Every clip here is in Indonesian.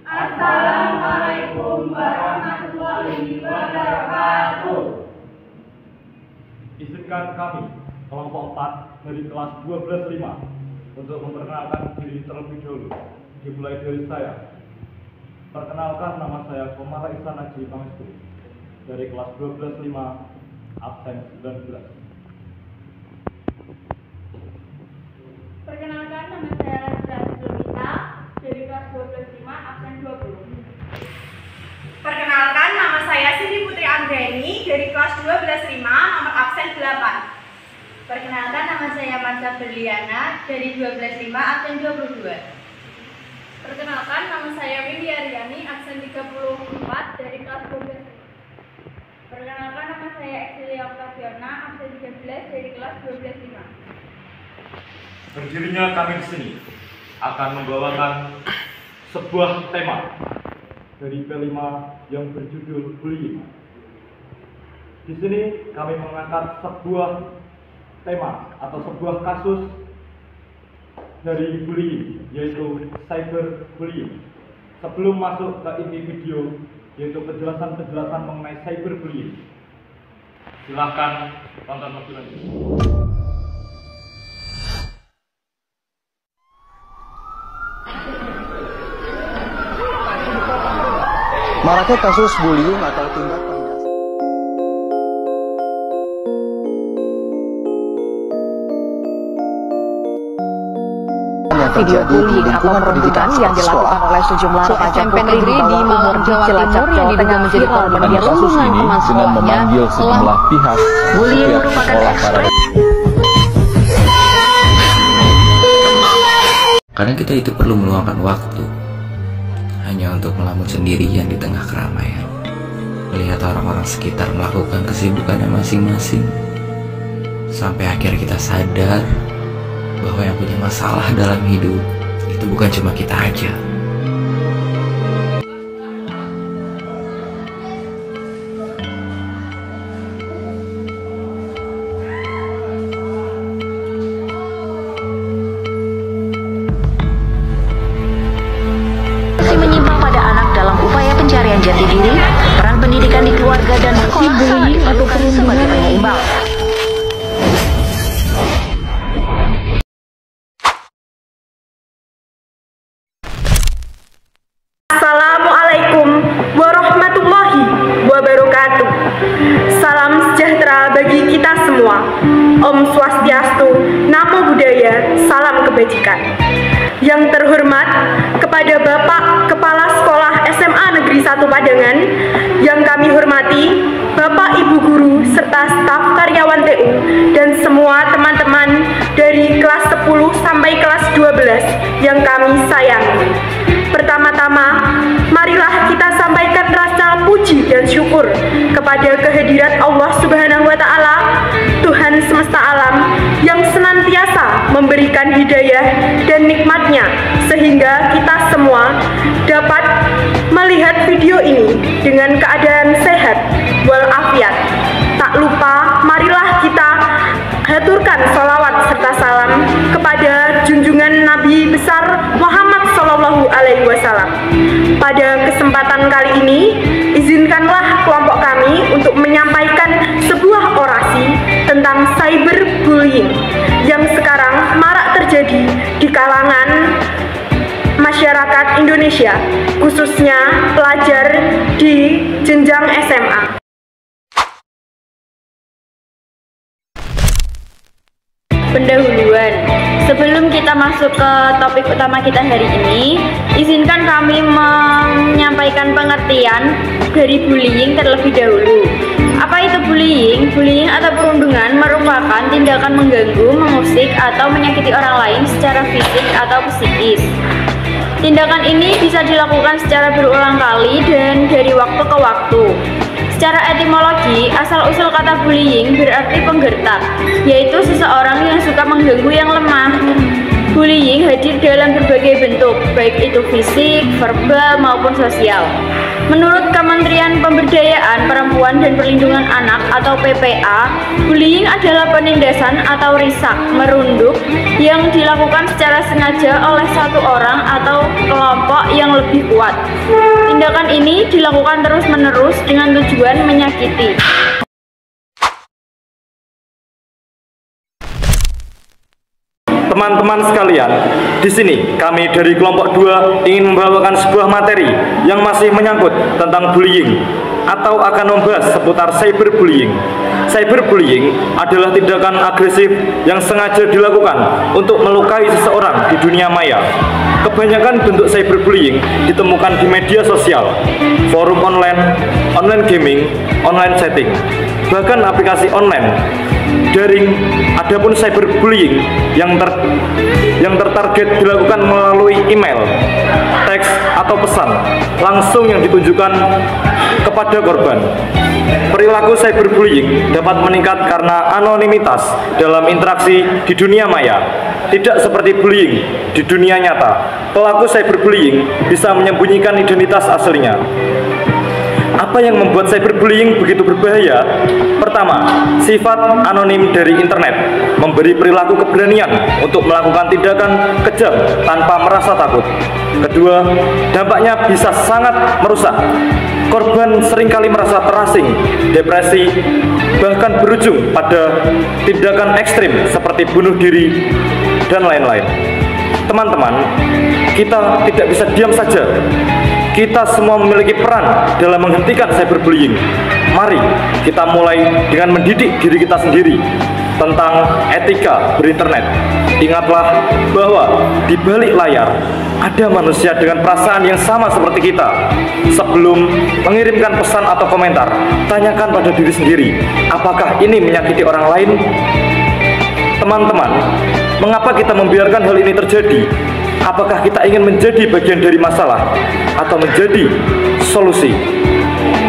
Assalamualaikum warahmatullahi wabarakatuh. Izinkan kami, kelompok 4 dari kelas 12-5 untuk memperkenalkan diri terlebih dahulu. Dimulai dari saya. Perkenalkan, nama saya Komara Ihsan Haji Pangestu dari kelas 12-5 absen 19. Perkenalkan, nama saya Razia Zulmita dari kelas 12-5 absen 20. Perkenalkan, nama saya Siti Putri Anggreni dari kelas 12-5 nomor absen 8. Perkenalkan, nama saya Marsha Berliana dari 12-5 absen 22. Perkenalkan, nama saya Windy Aryani absen 34 dari kelas 12. Perkenalkan, nama saya Exilia Octaviana absen 13 dari kelas 12-5. Berdirinya kami di sini akan membawakan sebuah tema dari P5 yang berjudul bullying. Di sini kami mengangkat sebuah tema atau sebuah kasus dari bullying, yaitu cyberbullying. Sebelum masuk ke inti video, yaitu penjelasan mengenai cyberbullying, silahkan tonton lebih lanjut. Maraknya kasus bullying atau tindak video bullying atau perundungan yang dilakukan oleh sejumlah remaja putri di bawah umur di Cilacap, Jawa Tengah menjadi korban kasus ini dengan memanggil sejumlah pihak. Bullying merupakan Kadang kita itu perlu meluangkan waktu hanya untuk melamun sendirian di tengah keramaian, melihat orang-orang sekitar melakukan kesibukannya masing-masing, sampai akhirnya kita sadar bahwa yang punya masalah dalam hidup itu bukan cuma kita aja. menyimpang pada anak dalam upaya pencarian jati diri, peran pendidikan di keluarga dan sekolah saat diperlukan sebagai penyeimbang. Assalamualaikum warahmatullahi wabarakatuh. Salam sejahtera bagi kita semua. Om Swastiastu, Namo Buddhaya, salam kebajikan. Yang terhormat kepada Bapak Kepala Sekolah SMA Negeri 1 Padangan, yang kami hormati Bapak Ibu Guru serta staf karyawan TU dan semua teman-teman dari kelas 10 sampai kelas 12 yang kami sayangi. Pertama-tama, marilah kita sampaikan rasa puji dan syukur kepada kehadirat Allah Subhanahu wa Ta'ala, Tuhan semesta alam, yang senantiasa memberikan hidayah dan nikmatnya sehingga kita semua dapat melihat video ini dengan keadaan sehat walafiat. Tak lupa, marilah kita haturkan sholawat serta salam kepada junjungan Nabi besar Muhammad Sallallahu Alaihi Wasallam. Pada kesempatan kali ini, izinkanlah kelompok kami untuk menyampaikan sebuah orasi tentang cyberbullying yang sekarang marak terjadi di kalangan masyarakat Indonesia, khususnya pelajar di jenjang SMA. Pendahuluan. Sebelum kita masuk ke topik utama kita hari ini, izinkan kami menyampaikan pengertian dari bullying terlebih dahulu. Apa itu bullying? Bullying atau perundungan merupakan tindakan mengganggu, mengusik, atau menyakiti orang lain secara fisik atau psikis. Tindakan ini bisa dilakukan secara berulang kali dan dari waktu ke waktu. Secara etimologi, asal-usul kata bullying berarti penggertak, yaitu seseorang yang suka mengganggu yang lemah. Bullying hadir dalam berbagai bentuk, baik itu fisik, verbal, maupun sosial. Menurut Kementerian Pemberdayaan Perempuan dan Perlindungan Anak atau PPA, bullying adalah penindasan atau risak, merunduk yang dilakukan secara sengaja oleh satu orang atau kelompok yang lebih kuat. Tindakan ini dilakukan terus-menerus dengan tujuan menyakiti. Teman-teman sekalian, di sini kami dari kelompok 2 ingin membawakan sebuah materi yang masih menyangkut tentang bullying atau akan membahas seputar cyberbullying. Cyberbullying adalah tindakan agresif yang sengaja dilakukan untuk melukai seseorang di dunia maya. Kebanyakan bentuk cyberbullying ditemukan di media sosial, forum online, online gaming, online chatting, bahkan aplikasi online, daring. Adapun cyberbullying yang tertarget dilakukan melalui email, teks, atau pesan langsung yang ditujukan kepada korban. Perilaku cyberbullying dapat meningkat karena anonimitas dalam interaksi di dunia maya. Tidak seperti bullying di dunia nyata, pelaku cyberbullying bisa menyembunyikan identitas aslinya. Apa yang membuat cyberbullying begitu berbahaya? Pertama, sifat anonim dari internet memberi perilaku keberanian untuk melakukan tindakan kejam tanpa merasa takut. Kedua, dampaknya bisa sangat merusak. Korban seringkali merasa terasing, depresi, bahkan berujung pada tindakan ekstrim seperti bunuh diri dan lain-lain. Teman-teman, kita tidak bisa diam saja. Kita semua memiliki peran dalam menghentikan cyberbullying. Mari kita mulai dengan mendidik diri kita sendiri tentang etika berinternet. Ingatlah bahwa di balik layar ada manusia dengan perasaan yang sama seperti kita. Sebelum mengirimkan pesan atau komentar, tanyakan pada diri sendiri, apakah ini menyakiti orang lain? Teman-teman, mengapa kita membiarkan hal ini terjadi? Apakah kita ingin menjadi bagian dari masalah atau menjadi solusi?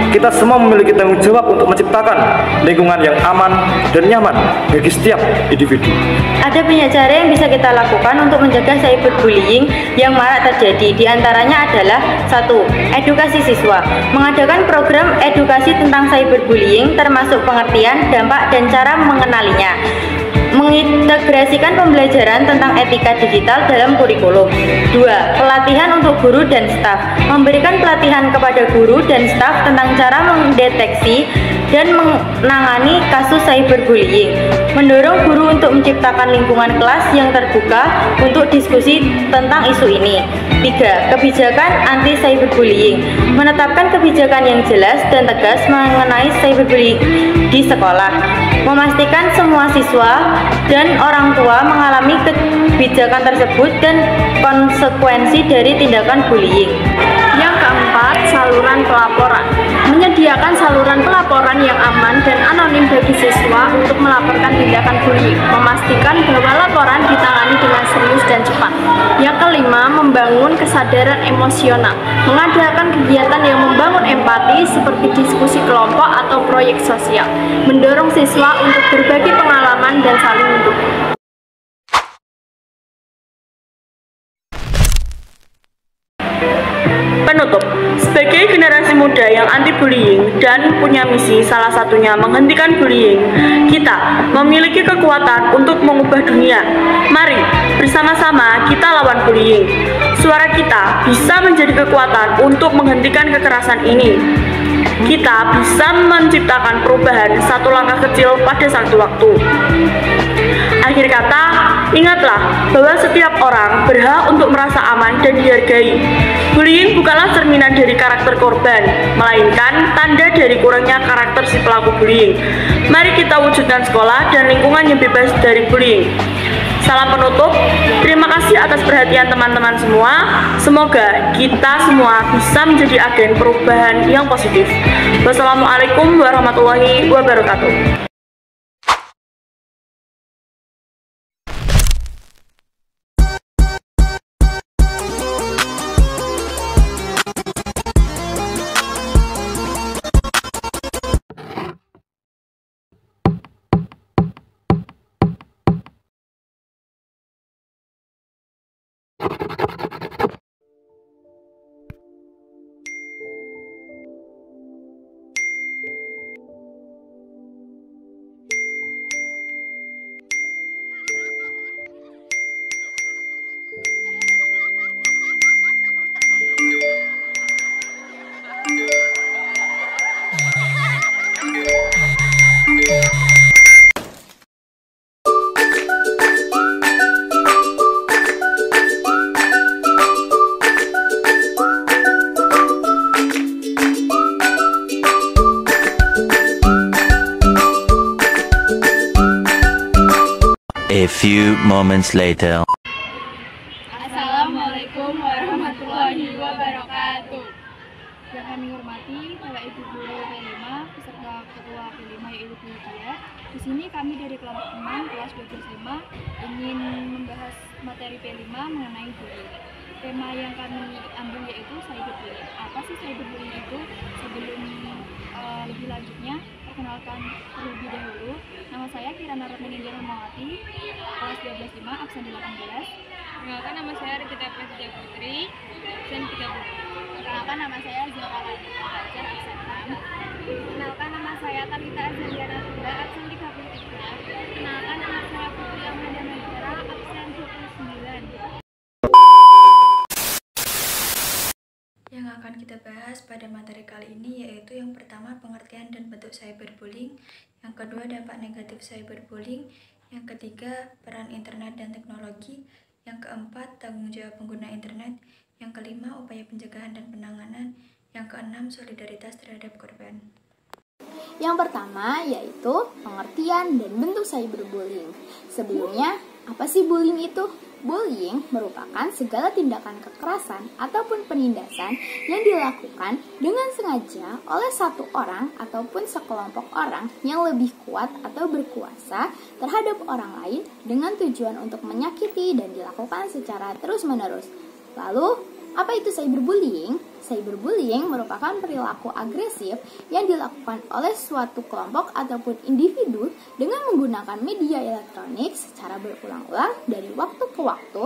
Kita semua memiliki tanggung jawab untuk menciptakan lingkungan yang aman dan nyaman bagi setiap individu. Ada banyak cara yang bisa kita lakukan untuk mencegah cyberbullying yang marak terjadi. Di antaranya adalah 1. Edukasi siswa. Mengadakan program edukasi tentang cyberbullying termasuk pengertian, dampak, dan cara mengenalinya. Mengintegrasikan pembelajaran tentang etika digital dalam kurikulum. 2. Pelatihan untuk guru dan staf. Memberikan pelatihan kepada guru dan staf tentang cara mendeteksi dan menangani kasus cyberbullying. Mendorong guru untuk menciptakan lingkungan kelas yang terbuka untuk diskusi tentang isu ini. 3. Kebijakan anti cyberbullying. Menetapkan kebijakan yang jelas dan tegas mengenai cyberbullying di sekolah. Memastikan semua siswa dan orang tua mengalami kebijakan tersebut dan konsekuensi dari tindakan bullying. Yang keempat, saluran pelaporan. Menyediakan saluran pelaporan yang aman dan anonim bagi siswa untuk melaporkan tindakan bullying. Memastikan bahwa laporan ditangani dengan serius dan cepat. Yang kelima, membangun kesadaran emosional. Mengadakan kegiatan yang membangun empati seperti diskusi kelompok atau proyek sosial. Mendorong siswa untuk berbagi pengalaman dan saling mendukung. Penutup, sebagai generasi muda yang anti-bullying dan punya misi salah satunya menghentikan bullying, kita memiliki kekuatan untuk mengubah dunia. Mari bersama-sama kita lawan bullying. Suara kita bisa menjadi kekuatan untuk menghentikan kekerasan ini. Kita bisa menciptakan perubahan satu langkah kecil pada satu waktu. Akhir kata, ingatlah bahwa setiap orang berhak untuk merasa aman dan dihargai. Bullying bukanlah cerminan dari karakter korban, melainkan tanda dari kurangnya karakter si pelaku bullying. Mari kita wujudkan sekolah dan lingkungan yang bebas dari bullying. Salam penutup, terima kasih atas perhatian teman-teman semua. Semoga kita semua bisa menjadi agen perubahan yang positif. Wassalamualaikum warahmatullahi wabarakatuh. A few moments later. Assalamualaikum warahmatullahi wabarakatuh. Yang kami hormati Bapak Ibu Guru P5 beserta Ketua P5 yaitu Bu Dia. Di sini kami dari kelompok 6 kelas 12 ingin membahas materi P5 mengenai bullying. Tema yang kami ambil yaitu cyberbullying. Apa sih cyberbullying itu? Sebelum lebih lanjutnya, perkenalkan terlebih dahulu. Nama saya Kirana Ratnaninja Rahmawati, kelas 12 absen 18. Perkenalkan nama saya Rikita Prasetya Putri, absen 30. Perkenalkan nama saya Zulkala Belajar, absen 6. Perkenalkan nama saya Talita Azaliana Tunda, absen 33. Perkenalkan nama saya Putri Amanda Negara, absen 29. Yang akan kita bahas pada materi kali ini yaitu yang pertama pengertian dan bentuk cyberbullying, yang kedua dampak negatif cyberbullying, yang ketiga peran internet dan teknologi, yang keempat tanggung jawab pengguna internet, yang kelima upaya pencegahan dan penanganan, yang keenam solidaritas terhadap korban. Yang pertama yaitu pengertian dan bentuk cyberbullying. Sebelumnya, apa sih bullying itu? Bullying merupakan segala tindakan kekerasan ataupun penindasan yang dilakukan dengan sengaja oleh satu orang ataupun sekelompok orang yang lebih kuat atau berkuasa terhadap orang lain dengan tujuan untuk menyakiti dan dilakukan secara terus-menerus. Lalu, apa itu cyberbullying? Cyberbullying merupakan perilaku agresif yang dilakukan oleh suatu kelompok ataupun individu dengan menggunakan media elektronik secara berulang-ulang dari waktu ke waktu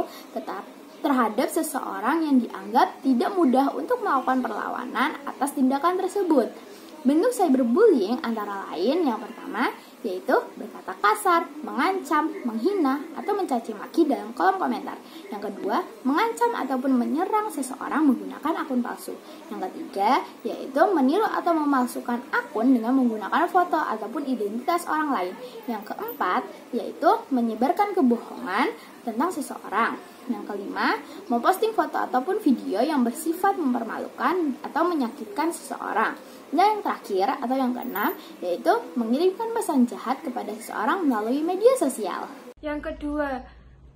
terhadap seseorang yang dianggap tidak mudah untuk melakukan perlawanan atas tindakan tersebut. Bentuk cyberbullying antara lain yang pertama yaitu berkata kasar, mengancam, menghina, atau mencaci maki dalam kolom komentar. Yang kedua, mengancam ataupun menyerang seseorang menggunakan akun palsu. Yang ketiga, yaitu meniru atau memalsukan akun dengan menggunakan foto ataupun identitas orang lain. Yang keempat, yaitu menyebarkan kebohongan tentang seseorang. Yang kelima, memposting foto ataupun video yang bersifat mempermalukan atau menyakitkan seseorang. Dan yang terakhir atau yang keenam yaitu mengirimkan pesan jahat kepada seseorang melalui media sosial. Yang kedua,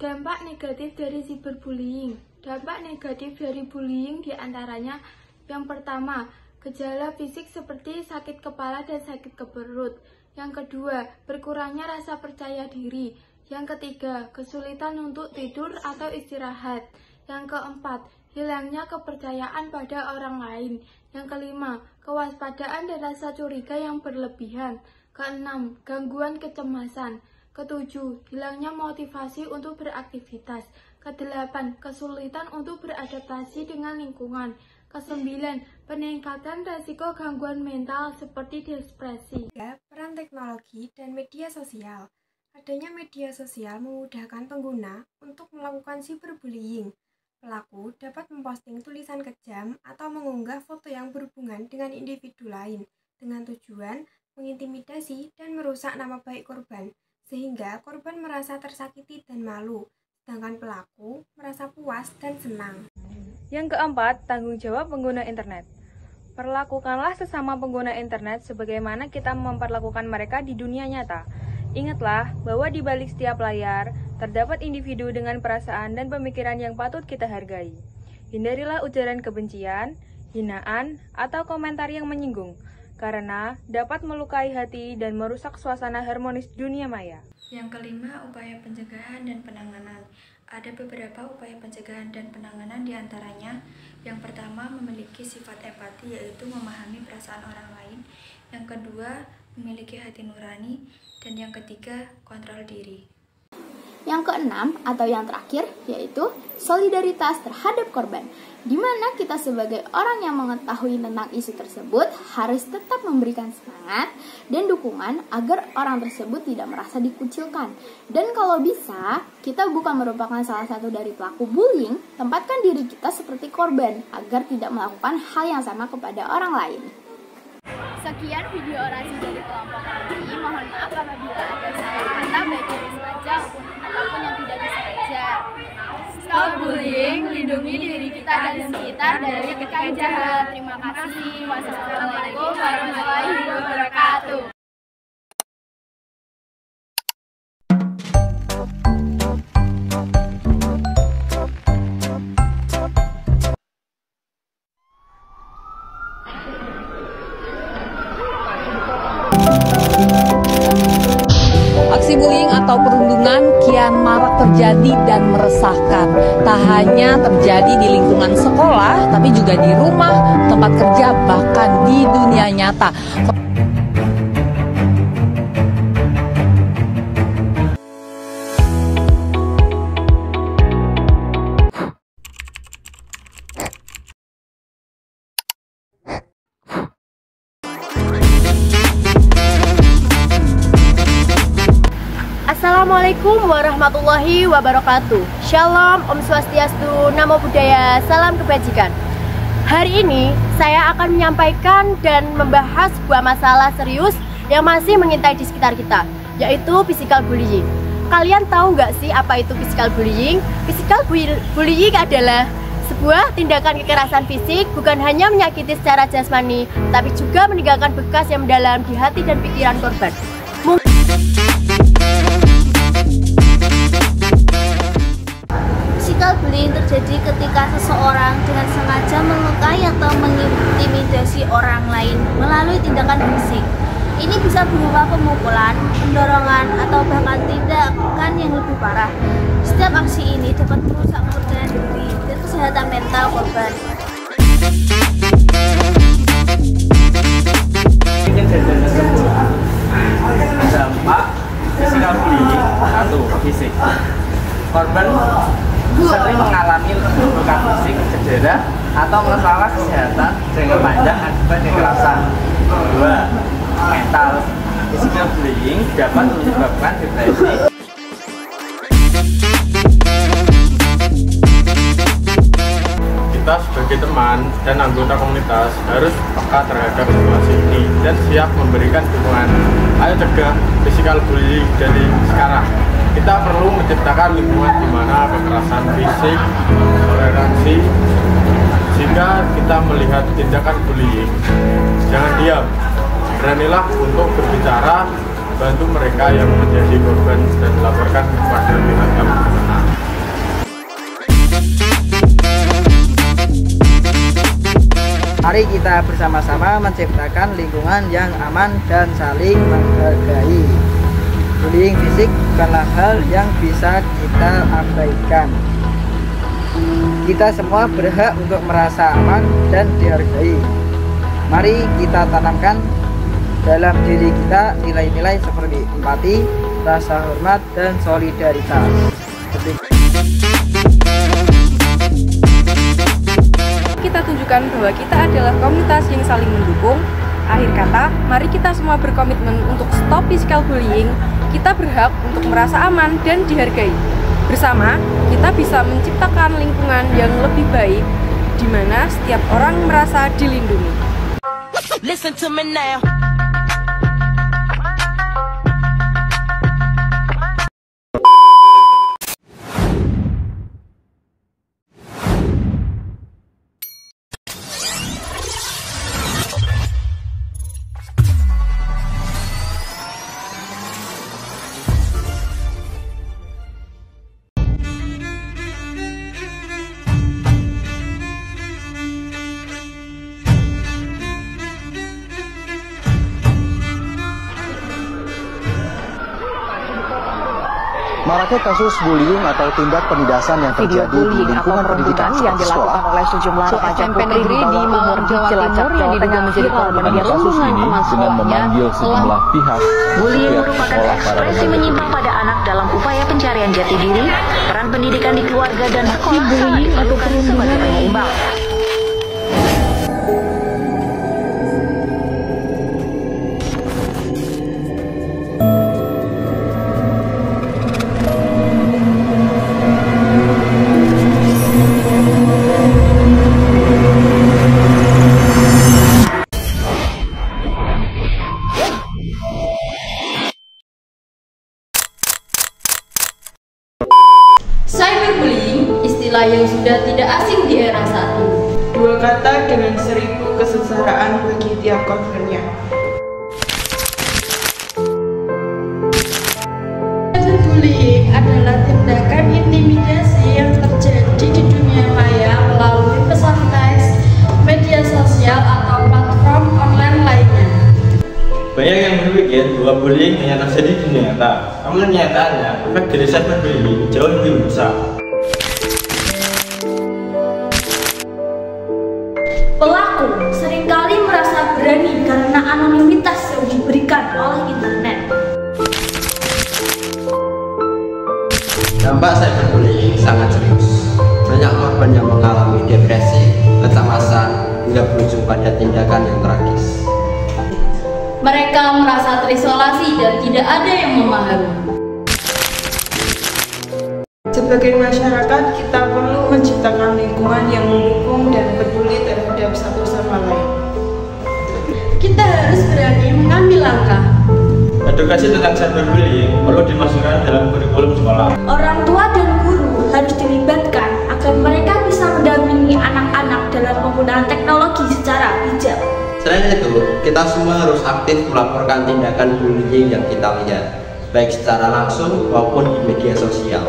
dampak negatif dari cyberbullying. Dampak negatif dari bullying diantaranya yang pertama, gejala fisik seperti sakit kepala dan sakit perut. Yang kedua, berkurangnya rasa percaya diri. Yang ketiga, kesulitan untuk tidur atau istirahat. Yang keempat, hilangnya kepercayaan pada orang lain. Yang kelima, kewaspadaan dan rasa curiga yang berlebihan. Keenam, gangguan kecemasan. Ketujuh, hilangnya motivasi untuk beraktivitas. Kedelapan, kesulitan untuk beradaptasi dengan lingkungan. Kesembilan, peningkatan risiko gangguan mental seperti depresi. Peran teknologi dan media sosial. Adanya media sosial memudahkan pengguna untuk melakukan cyberbullying. Pelaku dapat memposting tulisan kejam atau mengunggah foto yang berhubungan dengan individu lain dengan tujuan mengintimidasi dan merusak nama baik korban, sehingga korban merasa tersakiti dan malu, sedangkan pelaku merasa puas dan senang. Yang keempat, tanggung jawab pengguna internet. Perlakukanlah sesama pengguna internet sebagaimana kita memperlakukan mereka di dunia nyata. Ingatlah bahwa di balik setiap layar, terdapat individu dengan perasaan dan pemikiran yang patut kita hargai. Hindarilah ujaran kebencian, hinaan, atau komentar yang menyinggung, karena dapat melukai hati dan merusak suasana harmonis dunia maya. Yang kelima, upaya pencegahan dan penanganan. Ada beberapa upaya pencegahan dan penanganan diantaranya. Yang pertama, memiliki sifat empati, yaitu memahami perasaan orang lain. Yang kedua, memiliki hati nurani. Dan yang ketiga, kontrol diri. Yang keenam atau yang terakhir yaitu solidaritas terhadap korban, di mana kita sebagai orang yang mengetahui tentang isu tersebut harus tetap memberikan semangat dan dukungan agar orang tersebut tidak merasa dikucilkan. Dan kalau bisa, kita bukan merupakan salah satu dari pelaku bullying, tempatkan diri kita seperti korban agar tidak melakukan hal yang sama kepada orang lain. Sekian video orasi dari kelompok kami. Mohon maaf apabila ada salah kata baik yang disengaja ataupun yang tidak disengaja. Stop bullying, lindungi diri kita dan sekitar dari pikiran jahat. Terima kasih. Wassalamualaikum warahmatullahi wabarakatuh. perundungan kian marak terjadi dan meresahkan. Tak hanya terjadi di lingkungan sekolah, tapi juga di rumah, tempat kerja, bahkan di dunia nyata. Assalamualaikum warahmatullahi wabarakatuh. Shalom, Om Swastiastu, Namo Buddhaya, salam kebajikan. Hari ini saya akan menyampaikan dan membahas sebuah masalah serius yang masih mengintai di sekitar kita, yaitu physical bullying. Kalian tahu nggak sih apa itu physical bullying? Physical bullying adalah sebuah tindakan kekerasan fisik, bukan hanya menyakiti secara jasmani, tapi juga meninggalkan bekas yang mendalam di hati dan pikiran korban. Physical bullying terjadi ketika seseorang dengan sengaja melukai atau mengintimidasi orang lain melalui tindakan fisik. Ini bisa berupa pemukulan, pendorongan, atau bahkan tindakan yang lebih parah. Setiap aksi ini dapat merusak kepercayaan diri dan kesehatan mental korban. Dampak physical bullying. 1. Fisik. Korban sering mengalami luka fisik, cedera, atau masalah kesehatan jangka panjang akibat kekerasan. 2. Mental. Physical bullying dapat menyebabkan depresi. Kita sebagai teman dan anggota komunitas harus peka terhadap situasi ini dan siap memberikan dukungan. Ayo cegah physical bullying dari sekarang. Kita perlu menciptakan lingkungan di mana kekerasan fisik, toleransi. Jika kita melihat tindakan bullying, jangan diam. Beranilah untuk berbicara, bantu mereka yang menjadi korban dan laporkan kepada pihak yang berwenang. Mari kita bersama-sama menciptakan lingkungan yang aman dan saling menghargai. Bullying fisik bukanlah hal yang bisa kita abaikan. Kita semua berhak untuk merasa aman dan dihargai. Mari kita tanamkan dalam diri kita nilai-nilai seperti empati, rasa hormat, dan solidaritas. Kita tunjukkan bahwa kita adalah komunitas yang saling mendukung. Akhir kata, mari kita semua berkomitmen untuk stop physical bullying. Kita berhak untuk merasa aman dan dihargai. Bersama, kita bisa menciptakan lingkungan yang lebih baik, di mana setiap orang merasa dilindungi. Listen to me now. Maraknya kasus bullying atau tindak penindasan yang terjadi di lingkungan pendidikan yang dilakukan oleh sejumlah remaja putri di Bawang Cilacap, Jawa Tengah menjadi korban kasus ini dengan memanggil sejumlah pihak. Bullying merupakan ekspresi menyimpang pada anak dalam upaya pencarian jati diri, peran pendidikan di keluarga dan sekolah sangat diperlukan sebagai penyeimbang. Cyberbullying, istilah yang sudah tidak asing di era saat ini. Dua kata dengan 1000 kesengsaraan bagi tiap korbannya. Cyberbullying adalah tindakan intimidasi yang terjadi di dunia maya melalui pesan teks, media sosial, atau platform online lainnya. Banyak yang berpikir bahwa bullying hanya terjadi di dunia nyata, namun Namun kenyataannya, efek dari cyberbullying jauh lebih besar. Pelaku seringkali merasa berani karena anonimitas yang diberikan oleh internet. Dampak cyberbullying sangat serius. Banyak korban yang mengalami depresi, kecemasan, hingga berujung pada tindakan yang tragis. Mereka merasa terisolasi dan tidak ada yang memahami. Sebagai masyarakat, kita perlu menciptakan lingkungan yang mendukung dan peduli terhadap satu sama lain. Kita harus berani mengambil langkah. Edukasi tentang cyberbullying perlu dimasukkan dalam kurikulum sekolah. Orang tua dan guru harus dilibatkan agar mereka bisa mendampingi anak-anak dalam penggunaan teknologi secara bijak. Selain itu, kita semua harus aktif melaporkan tindakan bullying yang kita lihat, baik secara langsung maupun di media sosial.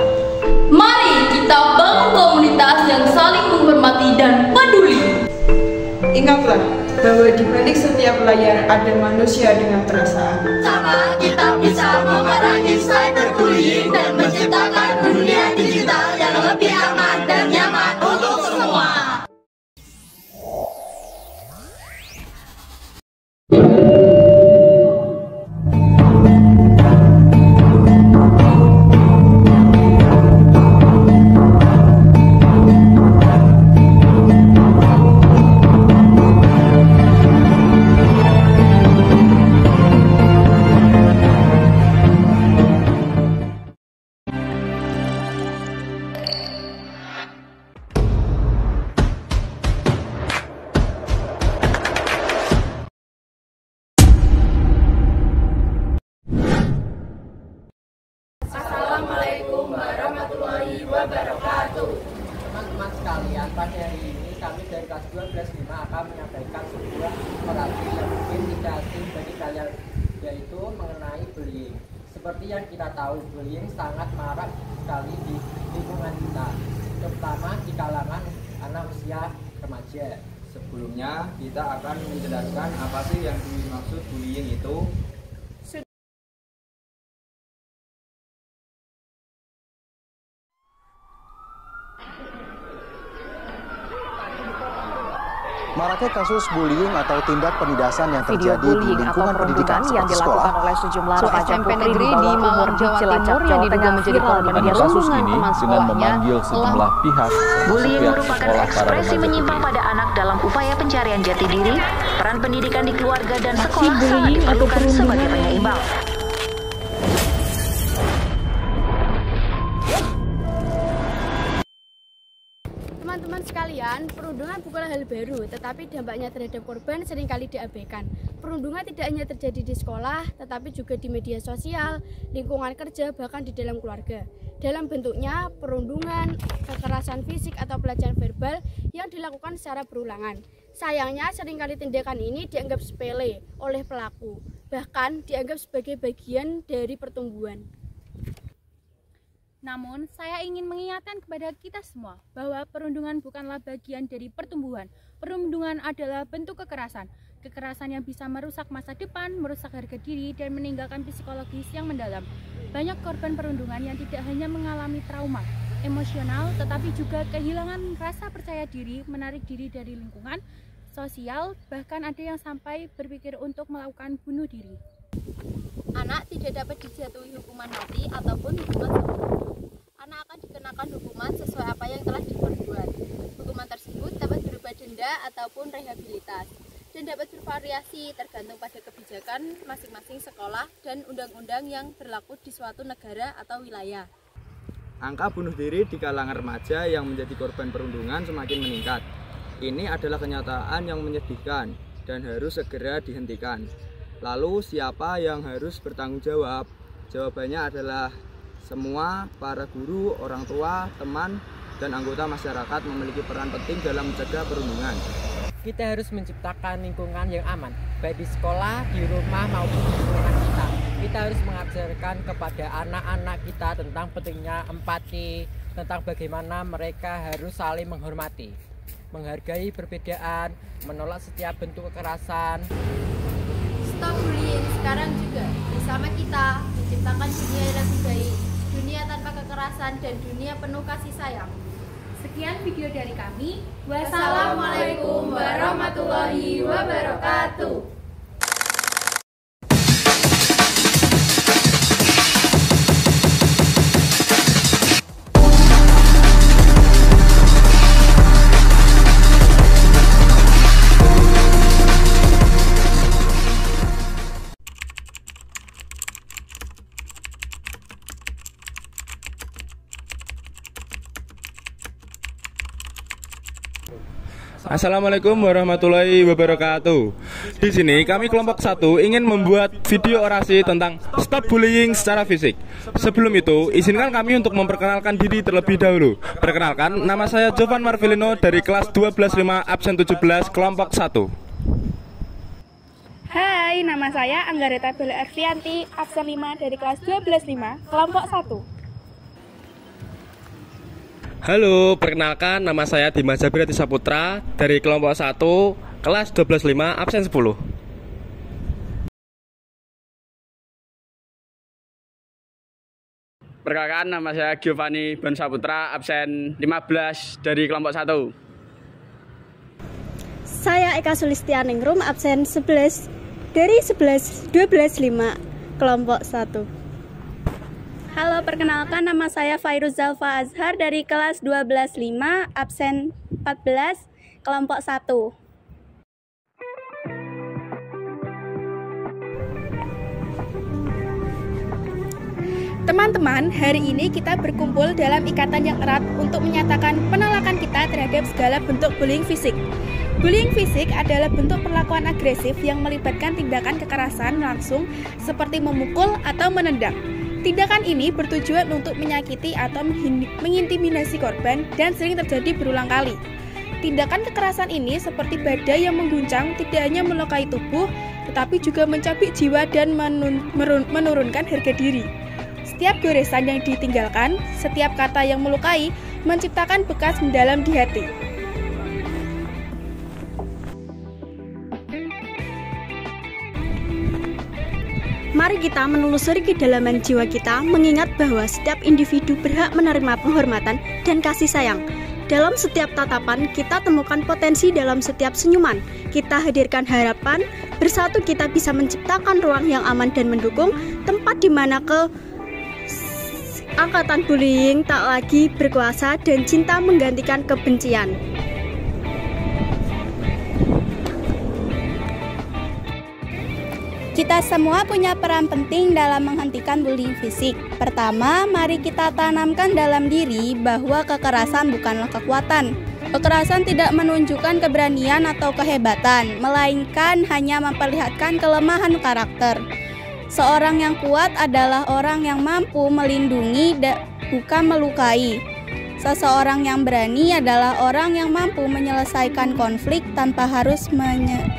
Mari kita bangun komunitas yang saling menghormati dan peduli. Ingatlah bahwa di balik setiap layar ada manusia dengan perasaan. Sama kita bisa memerangi cyberbullying dan menciptakan dunia digital yang lebih aman dan nyaman untuk semua. Assalamualaikum warahmatullahi wabarakatuh. Teman-teman sekalian, pada hari ini kami dari kelas 12 5 akan menyampaikan sebuah orasi yang mungkin tidak asing bagi kalian, yaitu mengenai bullying. Seperti yang kita tahu, bullying sangat marak sekali di lingkungan kita, terutama di kalangan anak usia remaja. Sebelumnya, kita akan menjelaskan apa sih yang dimaksud bullying itu. Maraknya kasus bullying atau tindak penindasan yang terjadi di lingkungan pendidikan yang seperti dilakukan sekolah. oleh sejumlah remaja putri di Malang, Jawa Timur yang diduga menjadi korban kasus ini dengan memanggil sejumlah pihak. Bullying merupakan ekspresi menyimpang pada anak dalam upaya pencarian jati diri. Peran pendidikan di keluarga dan sekolah sangat diperlukan sebagai penyeimbang. Teman-teman sekalian, perundungan bukanlah hal baru, tetapi dampaknya terhadap korban seringkali diabaikan. Perundungan tidak hanya terjadi di sekolah, tetapi juga di media sosial, lingkungan kerja, bahkan di dalam keluarga. Dalam bentuknya, perundungan, kekerasan fisik atau pelecehan verbal yang dilakukan secara berulangan. Sayangnya, seringkali tindakan ini dianggap sepele oleh pelaku, bahkan dianggap sebagai bagian dari pertumbuhan. Namun, saya ingin mengingatkan kepada kita semua bahwa perundungan bukanlah bagian dari pertumbuhan. Perundungan adalah bentuk kekerasan. Kekerasan yang bisa merusak masa depan, merusak harga diri, dan meninggalkan psikologis yang mendalam. Banyak korban perundungan yang tidak hanya mengalami trauma emosional, tetapi juga kehilangan rasa percaya diri, menarik diri dari lingkungan sosial, bahkan ada yang sampai berpikir untuk melakukan bunuh diri. Anak tidak dapat dijatuhi hukuman mati ataupun hukuman seumur hidup. Anak akan dikenakan hukuman sesuai apa yang telah diperbuat. Hukuman tersebut dapat berupa denda ataupun rehabilitas, dan dapat bervariasi tergantung pada kebijakan masing-masing sekolah dan undang-undang yang berlaku di suatu negara atau wilayah. Angka bunuh diri di kalangan remaja yang menjadi korban perundungan semakin meningkat. Ini adalah kenyataan yang menyedihkan dan harus segera dihentikan. Lalu siapa yang harus bertanggung jawab? Jawabannya adalah semua para guru, orang tua, teman, dan anggota masyarakat memiliki peran penting dalam mencegah perundungan. Kita harus menciptakan lingkungan yang aman, baik di sekolah, di rumah, maupun di lingkungan kita. Kita harus mengajarkan kepada anak-anak kita tentang pentingnya empati, tentang bagaimana mereka harus saling menghormati, menghargai perbedaan, menolak setiap bentuk kekerasan. Stop bullying sekarang juga bersama kita. menciptakan dunia yang lebih baik, dunia tanpa kekerasan dan dunia penuh kasih sayang. Sekian video dari kami. Wassalamualaikum warahmatullahi wabarakatuh. Assalamualaikum warahmatullahi wabarakatuh. Di sini kami kelompok 1 ingin membuat video orasi tentang stop bullying secara fisik. Sebelum itu, izinkan kami untuk memperkenalkan diri terlebih dahulu. Perkenalkan, nama saya Jovan Marvelino dari kelas 12.5 absen 17 kelompok 1. Hai, nama saya Anggareta Bella Arfianti, absen 5 dari kelas 12.5 kelompok 1. Halo, perkenalkan nama saya Dimas Jabirati Saputra dari kelompok 1 kelas 12.5 absen 10. Perkenalkan nama saya Giovanni Ban Saputra absen 15 dari kelompok 1. Saya Eka Sulistianingrum absen 11 dari 12.5 kelompok 1. Halo, perkenalkan nama saya Fairuz Zalfa Azhar dari kelas 12.5 absen 14 kelompok 1. Teman-teman, hari ini kita berkumpul dalam ikatan yang erat untuk menyatakan penolakan kita terhadap segala bentuk bullying fisik. Bullying fisik adalah bentuk perlakuan agresif yang melibatkan tindakan kekerasan langsung seperti memukul atau menendang. Tindakan ini bertujuan untuk menyakiti atau mengintimidasi korban dan sering terjadi berulang kali. Tindakan kekerasan ini seperti badai yang mengguncang tidak hanya melukai tubuh, tetapi juga mencabik jiwa dan menurunkan harga diri. Setiap goresan yang ditinggalkan, setiap kata yang melukai, menciptakan bekas mendalam di hati. Mari kita menelusuri kedalaman jiwa kita, mengingat bahwa setiap individu berhak menerima penghormatan dan kasih sayang. Dalam setiap tatapan, kita temukan potensi dalam setiap senyuman. Kita hadirkan harapan, bersatu kita bisa menciptakan ruang yang aman dan mendukung, tempat di mana angkatan bullying tak lagi berkuasa dan cinta menggantikan kebencian. Kita semua punya peran penting dalam menghentikan bullying fisik. Pertama, mari kita tanamkan dalam diri bahwa kekerasan bukanlah kekuatan. Kekerasan tidak menunjukkan keberanian atau kehebatan, melainkan hanya memperlihatkan kelemahan karakter. Seorang yang kuat adalah orang yang mampu melindungi, bukan melukai. Seseorang yang berani adalah orang yang mampu menyelesaikan konflik tanpa harus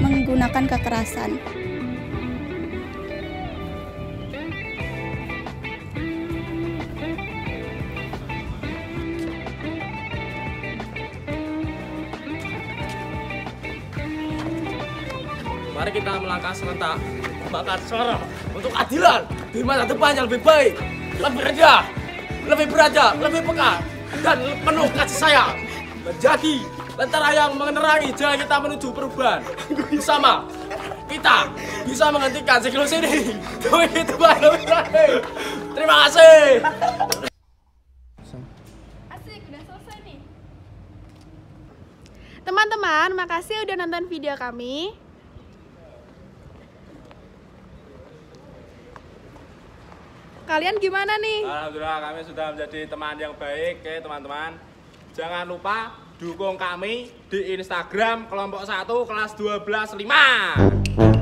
menggunakan kekerasan. Mari kita melangkah serentak membakar suara untuk keadilan di masa depan yang lebih baik, lebih rendah, lebih beradab, lebih peka, dan penuh kasih sayang. Menjadi lentera yang menerangi jalan kita menuju perubahan. Bersama kita bisa menghentikan siklus ini. Terima kasih. Asik, udah selesai nih. Teman-teman, makasih udah nonton video kami. Kalian gimana nih? Alhamdulillah kami sudah menjadi teman yang baik. Oke teman-teman, jangan lupa dukung kami di Instagram kelompok 1 kelas 12.5.